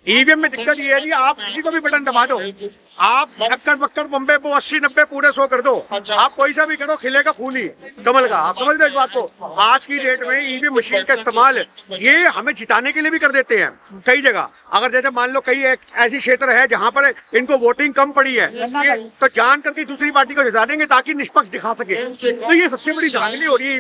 EVM में दिक्कत ये है जी, आप किसी को भी बटन दबा दो, आप अक्कड़ बक्कड़ बम्बे को 80-90 पूरे 100 कर दो, आप कोई सा भी करो खिलेगा खून ही कमल का। आप समझ रहे इस बात को? आज की डेट में ईवीएम मशीन का इस्तेमाल ये हमें जिताने के लिए भी कर देते हैं कई जगह। अगर जैसे मान लो कई ऐसी क्षेत्र है जहां पर इनको वोटिंग कम पड़ी है, तो जान करके दूसरी पार्टी को जिता देंगे ताकि निष्पक्ष दिखा सके। तो ये सबसे बड़ी धांधली हो रही है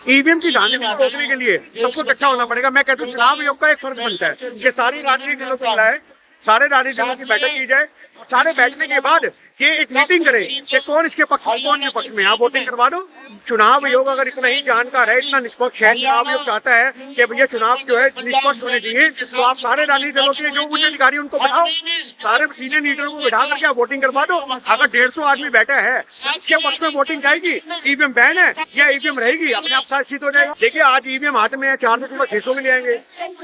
ईवीएम की धांधली को रोकने के लिए सबको इकट्ठा होना पड़ेगा। मैं कहता हूँ चुनाव आयोग का एक फर्ज बनता है कि सारी राजनीतिक दलों को बुलाए, सारे राजनीतिक दलों की बैठक की जाए, सारे बैठने के बाद ये एक मीटिंग करें कि कौन इसके पक्ष में कौन के पक्ष में, आप वोटिंग करवा दो। चुनाव आयोग अगर इतना ही जानकार है, इतना निष्पक्ष है, चुनाव आयोग चाहता है कि भैया चुनाव जो है निष्पक्ष होने चाहिए, तो आप सारे राजनीतिक दलों के जो उच्च अधिकारी उनको बैठाओ, सारे सीनियर लीडरों को बैठा करके आप वोटिंग करवा दो। अगर 150 आदमी बैठा है उसके पक्ष में वोटिंग जाएगी, ईवीएम बैन है या ईवीएम रहेगी, अपने आप साथ हो जाएगा। देखिए आज ईवीएम हाथ में है, 400 के बाद 600 में ले आएंगे।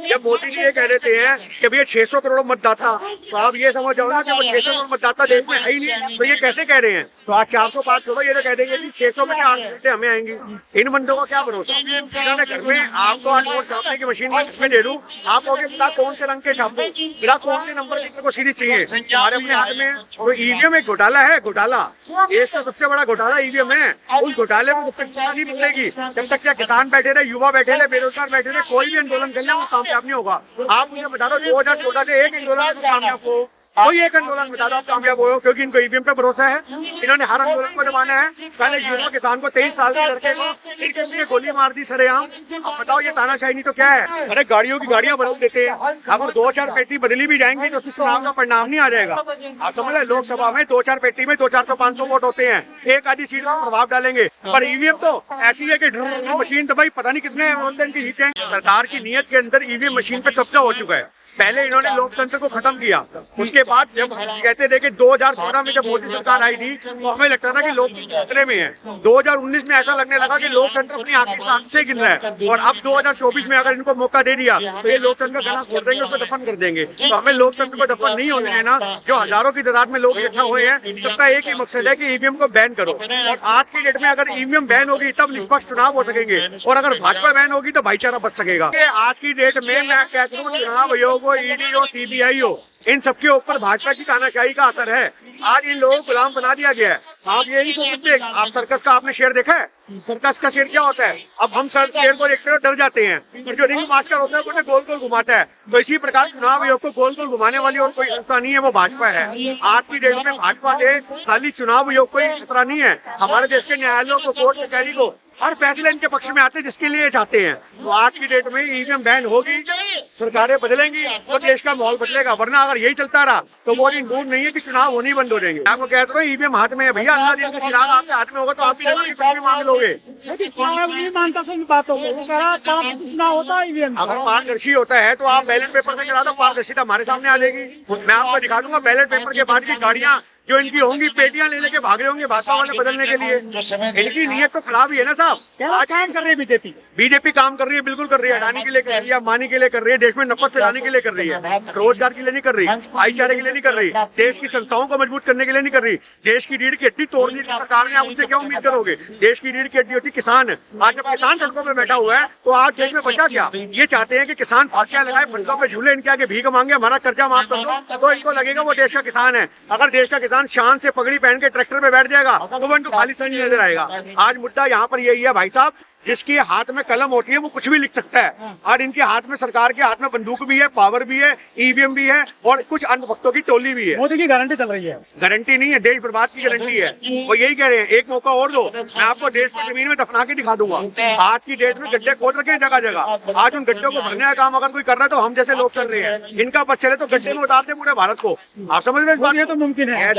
जब मोदी जी ये कह देते हैं कि भैया 600 करोड़ मतदाता, तो आप ये समझ जाओ ना कि वो 600 करोड़ मतदाता देश में है ही नहीं, तो ये कैसे कह रहे हैं? तो आज 400 पार छोड़ो, ये तो कह देंगे कि 600 में 8 सीटें हमें आएंगी। इन बंदों का क्या भरोसा? इन्होंने घर में आपको आज वोट छापने की मशीन में दे दूं, आप कहोगे बिना कौन से रंग के छापू, बिना कौन से नंबर की को सीरीज चाहिए हमारे अपने हाथ में। तो ईवीएम एक घोटाला है, घोटाला देश का सबसे बड़ा घोटाला ईवीएम है। उस घोटाले में जब तक नहीं बदलेगी, जब तक क्या किसान बैठे रहे, युवा बैठे रहे, बेरोजगार बैठे रहे, कोई भी आंदोलन करना वो कामयाब नहीं होगा। आप मुझे बता दो 2014 से एक आंदोलन कामयाब हो, कोई एक आंदोलन बता दो आप कामयाब हो, क्योंकि इनको ईवीएम पे भरोसा है। इन्होंने हर आंदोलन को दबाना है। पहले युवा किसान को 23 साल के लड़के को इनके लिए गोली मार दी सरेआम। अब बताओ ये तानाशाही नहीं तो क्या है? अरे गाड़ियों की गाड़ियां बदल देते हैं, अगर 2-4 पेटी बदली भी जाएंगी तो चुनाव का परिणाम नहीं आ जाएगा। आप समझ रहे, लोकसभा में 2-4 पेटी में 200-400-500 वोट होते हैं, एक आधी सीट पर प्रभाव डालेंगे। पर ईवीएम तो ऐसी है कि मशीन तो भाई पता नहीं कितने इनकी जीतें। सरकार की नीयत के अंदर ईवीएम मशीन पे कब्जा हो चुका है। पहले इन्होंने लोकतंत्र को खत्म किया, उसके बाद जब कहते थे कि 2014 में जब मोदी सरकार आई थी तो हमें लगता था कि लोकतंत्र खतरे में है। 2019 में ऐसा लगने लगा कि लोकतंत्र अपनी आखिरी सांस से गिन रहा है, और अब 2024 में अगर इनको मौका दे दिया तो ये लोकतंत्र का गला खोल देंगे, उसको दफन कर देंगे। तो हमें लोकतंत्र को दफन नहीं होने देना। जो हजारों की तादाद में लोग इकट्ठा हुए हैं, सबका एक ही मकसद है कि ईवीएम को बैन करो। और आज की डेट में अगर ईवीएम बैन होगी तब निष्पक्ष चुनाव हो सकेंगे, और अगर भाजपा बैन होगी तो भाईचारा बच सकेगा। आज की डेट में मैं कहता हूँ चुनाव आयोग हो, ईडी हो, सीबीआई हो, इन सबके ऊपर भाजपा की तानाशाही का असर है। आज इन लोगों को गुलाम बना दिया गया है। आप यही सोच सकते हैं, आप सर्कस का आपने शेर देखा है? सर्कस का शेर क्या होता है? अब हम शेर को देखते हुए डर जाते हैं, और जो रिंग मास्टर होता है वो गोल गोल घुमाता है। तो इसी प्रकार चुनाव आयोग को गोल गोल घुमाने वाली और कोई संस्था नहीं है, वो भाजपा है। आज की डेट में भाजपा से खाली चुनाव आयोग कोई खतरा नहीं है। हमारे देश के न्यायालयों को, कोर्ट कचहरी को हर फैसले इनके पक्ष में आते हैं जिसके लिए चाहते हैं। तो आज की डेट में ईवीएम बैन होगी, सरकारें बदलेंगी तो देश का माहौल बदलेगा। वरना अगर यही चलता रहा तो वो दिन दूर नहीं है कि चुनाव होने ही बंद हो जाएंगे। आपको कहते हो ईवीएम हाथ में है भैया, अल्लाह दिन का चिराग आपके हाथ में होगा तो आप भी मांग लोगे। नहीं मानता सभी बातों को, चुनाव होता है ईवीएम। अगर पारदर्शी होता है तो आप बैलेट पेपर से करा दो, पारदर्शिता हमारे सामने आ जाएगी। मैं आपको दिखा दूंगा बैलेट पेपर के बाद की गाड़ियां जो इनकी होंगी, पेटियां ले लेके भाग रहे होंगे भाजपा वाले बदलने के लिए। इनकी नीयत तो खराब ही है ना साहब। आज काम कर रही है बीजेपी काम कर रही है, बिल्कुल कर रही है। अडानी के लिए कर रही है, अंबानी के लिए कर रही है, देश में नफरत फैलाने के लिए कर रही है, रोजगार के लिए नहीं कर रही, भाईचारे के लिए नहीं कर रही, देश की संस्थाओं को मजबूत करने के लिए नहीं कर रही। देश की रीढ़ की हड्डी तोड़ने की सरकार ने, आप उनसे क्या उम्मीद करोगे? देश की रीढ़ की हड्डी होती किसान। आज जब किसान सड़कों पर बैठा हुआ है तो आज देश में बचा क्या? ये चाहते हैं कि किसान फांसियां लगाए, फंडों पे झूले, इनके आगे भीख मांगे, हमारा कर्जा माफ कर दो, तो इनको लगेगा वो देश का किसान है। अगर देश का किसान शान से पगड़ी पहन के ट्रैक्टर पे बैठ जाएगा तो वो इनको खाली नहीं नजर आएगा। आज मुद्दा यहाँ पर यही है भाई साहब, जिसके हाथ में कलम होती है वो कुछ भी लिख सकता है, और इनके हाथ में, सरकार के हाथ में बंदूक भी है, पावर भी है, ईवीएम भी है, और कुछ अंधभक्तों की टोली भी है। मोदी की गारंटी चल रही है। गारंटी नहीं है, देश बर्बाद की गारंटी है। वो यही कह रहे हैं एक मौका और दो, मैं आपको देश को जमीन में दफना के दिखा दूंगा। आज की डेट में गड्ढे खोद रखे हैं जगह जगह। आज उन गड्ढों को भरने का काम अगर कोई कर रहा है तो हम जैसे लोग कर रहे हैं। इनका बस चले तो गड्ढे में उतारते पूरे भारत को। आप समझ रहे हैं? ये तो मुमकिन है।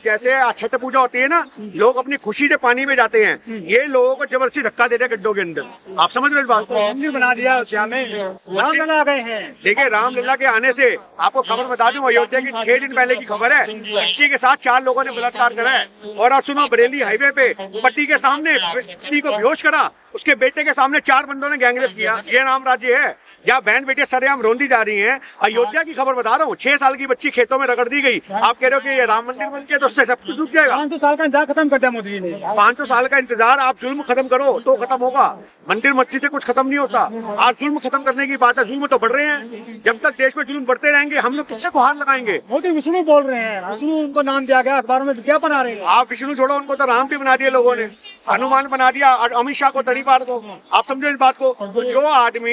जैसे छठ पूजा होती है ना, लोग अपनी खुशी से पानी में जाते हैं, ये लोगों को जबरदस्ती धक्का देते हैं गड्ढों के अंदर। आप समझ रहे इस बात को? मंदिर बना दिया अयोध्या में, रामलला आ गए हैं। देखिए रामलला के आने से आपको खबर बता दूं, अयोध्या की 6 दिन पहले की खबर है। बच्ची के साथ 4 लोगों ने बलात्कार करा है। और आज सुनो, बरेली हाईवे पे पट्टी के सामने बच्ची को बेहोश करा, उसके बेटे के सामने 4 बंदों ने गैंगरेप किया। ये राम राज्य है? या बहन बेटियां सरेआम रोंदी जा रही हैं। अयोध्या की खबर बता रहा हूँ, 6 साल की बच्ची खेतों में रगड़ दी गई। आप कह रहे हो कि ये राम मंदिर बन के तो उससे सब कुछ रुक जाएगा। 500 साल का इंतजार खत्म कर दिया मोदी जी ने। 500 साल का इंतजार, आप जुल्म खत्म करो तो खत्म होगा। मंदिर मस्जिद से कुछ खत्म नहीं होता। आज जुल्म खत्म करने की बात है, जुल्म तो बढ़ रहे हैं। जब तक देश में जुल्म बढ़ते रहेंगे हम लोग किससे गुहार लगाएंगे? मोदी विष्णु बोल रहे हैं, विष्णु उनको नाम दिया गया, अखबारों में विज्ञापन आ रहे हैं। आप विष्णु छोड़ो, उनको तो राम भी बना दिया लोगों ने, हनुमान बना दिया, और अमित शाह को तड़ीपार को। आप समझो इस बात को। तो जो आदमी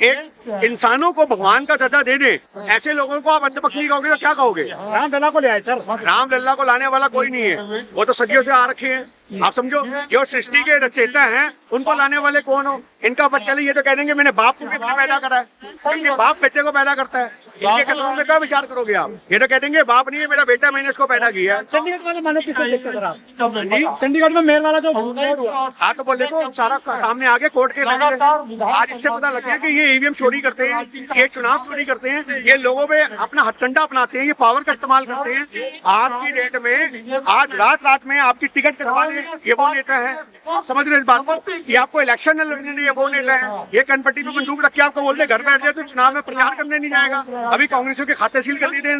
एक इंसानों को भगवान का दर्जा दे दे, ऐसे लोगों को आप अंधभक्त कहोगे तो क्या कहोगे? रामलला को ले आए सर। रामलला को लाने वाला कोई नहीं है, वो तो सदियों से आ रखे हैं। आप समझो, जो सृष्टि के रचयिता हैं उनको लाने वाले कौन हो? इनका बच्चा ये तो कह देंगे मैंने बाप को भी अपने पैदा करा है, क्योंकि बाप बच्चे को पैदा करता है। इनके कदमों में क्या विचार करोगे आप? ये तो कह देंगे बाप नहीं है मेरा बेटा, मैंने इसको पैदा किया है। चंडीगढ़ वाले मानो किसको देखते सर आप? चंडीगढ़ में मेयर वाला जो हाँ तो बोले तो सारा सामने आ गए कोर्ट के फैसले। आज इससे पता लग गया कि ये ईवीएम चोरी करते हैं, ये चुनाव चोरी करते हैं, ये लोगों में अपना हथकंडा अपनाते हैं, ये पावर का इस्तेमाल करते हैं। आज की डेट में, आज रात में आपकी टिकट कटवाने ये वो नेता है। आप समझ रहे इस बात को कि आपको इलेक्शन न लड़ने दें, ये वो नेता है। ये कनपट्टी पे बंदूक रख के आपको बोलते घर बैठ जाए तो चुनाव में प्रचार करने नहीं जाएगा। अभी कांग्रेसियों के खाते सील कर दिए थे।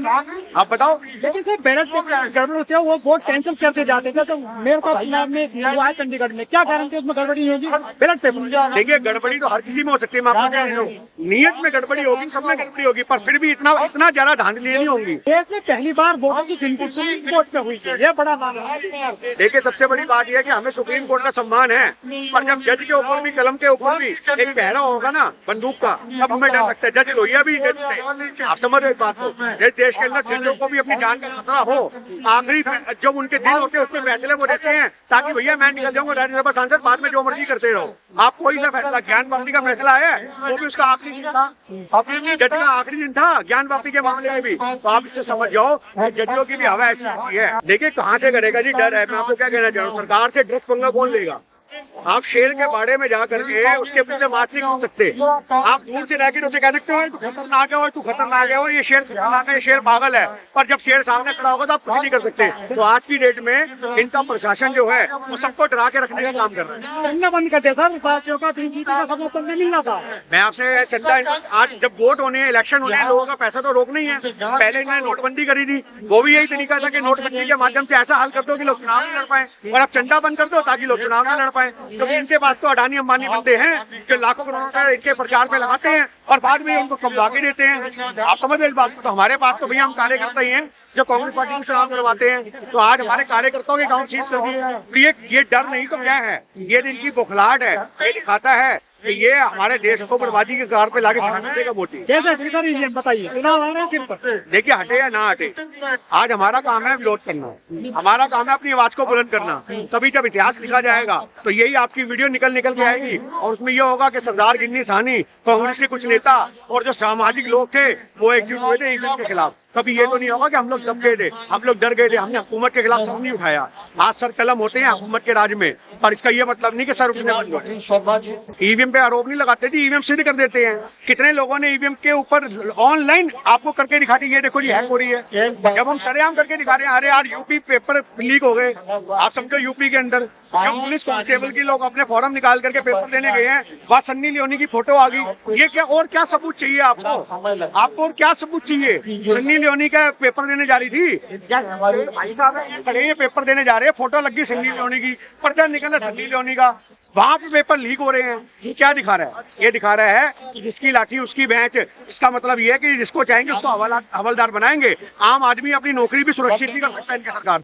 आप बताओ। लेकिन सर बैलेट पेपर गड़बड़ होती है, वो वोट कैंसिल करते जाते थे, तो मेयर का चुनाव में हुआ है चंडीगढ़ में, क्या गारंटी उसमें गड़बड़ी नहीं होगी? बैलेट पेपर देखिए, गड़बड़ी तो हर किसी में हो सकती है, मैं आपको कह रहा हूँ। नियत में गड़बड़ी होगी, सब में गड़बड़ी होगी, पर फिर भी इतना ज्यादा धांधली नहीं होंगी। देश में पहली बार वोटों की गिनती सुप्रीम कोर्ट में हुई है, ये बड़ा मामला है। देखिए, सबसे बड़ी बात यह है कि हमें सुप्रीम कोर्ट का सम्मान है, पर जब जज के ऊपर भी, कलम के ऊपर भी एक पहरा होगा ना बंदूक का, तब हमें डर लगता है। जज लोहिया भी जज थे। आप समझ रहे इस बात को? देश के अंदर जजों को भी अपनी जान का खतरा हो, आखिरी जब उनके दिन होते हैं उसमें फैसले वो देते हैं, ताकि भैया मैं निकल जाऊंगा राज्यसभा सांसद, बाद में जो मर्जी करते रहो। आप कोई सा फैसला, ज्ञान वापसी का फैसला है, वो भी उसका आखिरी दिन था, जज का आखिरी दिन था ज्ञान वापसी के मामले में भी। तो आप इससे समझ जाओ जजों की भी हवा ऐसी होती है। देखिए, कहाँ से करेगा जी डर है। मैं आपको क्या कहना चाह रहा हूँ, सरकार से ड्रग्स पंगा कौन लेगा? आप शेर के बाड़े में जा करके उसके पीछे मार नहीं कर सकते। आप दूर से जाकर उसे कह सकते हो तू खतरनाक है, तू खतरनाक है, और ये शेर खतरनाक है, ये शेर पागल है, पर जब शेर सामने खड़ा होगा तो आप कुछ नहीं कर सकते। तो आज की डेट में इनका प्रशासन जो है वो सबको डरा के रखने का काम कर रहा है। चंदा बंद करते सर, पार्टियों का 3 सीटों का सब चंदा मिलना था। मैं आपसे चंदा, आज जब वोट होने, इलेक्शन होने, लोगों का पैसा तो रोक नहीं है। पहले इन्होंने नोटबंदी करी थी, वो भी यही तरीका था कि नोटबंदी के माध्यम से ऐसा हल कर दो कि लोग चुनाव नहीं लड़ पाए, और अब चंदा बंद कर दो ताकि लोग चुनाव नहीं लड़ पाए। क्योंकि इनके पास तो अडानी अंबानी बनते हैं जो लाखों करोड़ों रुपए इनके प्रचार पे लगाते हैं और बाद में उनको कब्जा के देते हैं। आप समझ रहे इस बात को? तो हमारे पास तो भैया हम कार्यकर्ता ही हैं जो कांग्रेस पार्टी को चुनाव करवाते हैं। तो आज हमारे कार्यकर्ताओं के गांव सीज कर दिए। ये डर नहीं तो क्या है? ये इनकी बौखलाहट है। ये दिखाता है कि ये हमारे देश को बर्बादी के कार पे लाके खड़ा देगा वोटिंग। कैसे बताइए, चुनाव आ रहे हैं सिर पर। देखिए, हटे या ना हटे, आज हमारा काम है विरोध करना, हमारा काम है अपनी आवाज को बुलंद करना। तभी जब इतिहास लिखा जाएगा तो यही आपकी वीडियो निकल के आएगी, और उसमें यह होगा कि सरदार गिन्नी साहनी, कांग्रेस के कुछ नेता और जो सामाजिक लोग थे वो एकजुट हुए थे ईवीएम के खिलाफ। कभी ये तो नहीं होगा कि हम लोग दब गए थे, हम लोग डर गए थे, हमने हुकूमत के खिलाफ सर नहीं उठाया। आज सर कलम होते हैं हुकूमत के राज में, पर इसका ये मतलब नहीं कि सर उठने बंद हुए। ईवीएम पे आरोप नहीं लगाते थे, ईवीएम सिद्ध कर देते हैं। कितने लोगों ने ईवीएम के ऊपर ऑनलाइन आपको करके दिखा दी, ये देखो जी हैक हो रही है। जब हम सरेआम करके दिखा रहे हैं, अरे यार यूपी पेपर लीक हो गए, आप समझो यूपी के अंदर जब पुलिस कांस्टेबल की लोग अपने फॉर्म निकाल करके पेपर देने गए हैं, वहाँ सन्नी लियोनी की फोटो आ गई। ये क्या और क्या सबूत चाहिए आपको? आपको और क्या सबूत चाहिए? सन्नी लियोनी का पेपर देने जा रही थी, भाई साहब खड़े ये पेपर देने जा रहे हैं, फोटो लगी सन्नी लियोनी की, पर्चा निकला सन्नी लियोनी का, वहाँ पे पेपर लीक हो रहे हैं। ये क्या दिखा रहा है? ये दिखा रहा है कि जिसकी लाठी उसकी भैंस। इसका मतलब ये है कि जिसको चाहेंगे उसको हवलदार बनाएंगे। आम आदमी अपनी नौकरी भी सुरक्षित नहीं कर सकता इनके सरकार।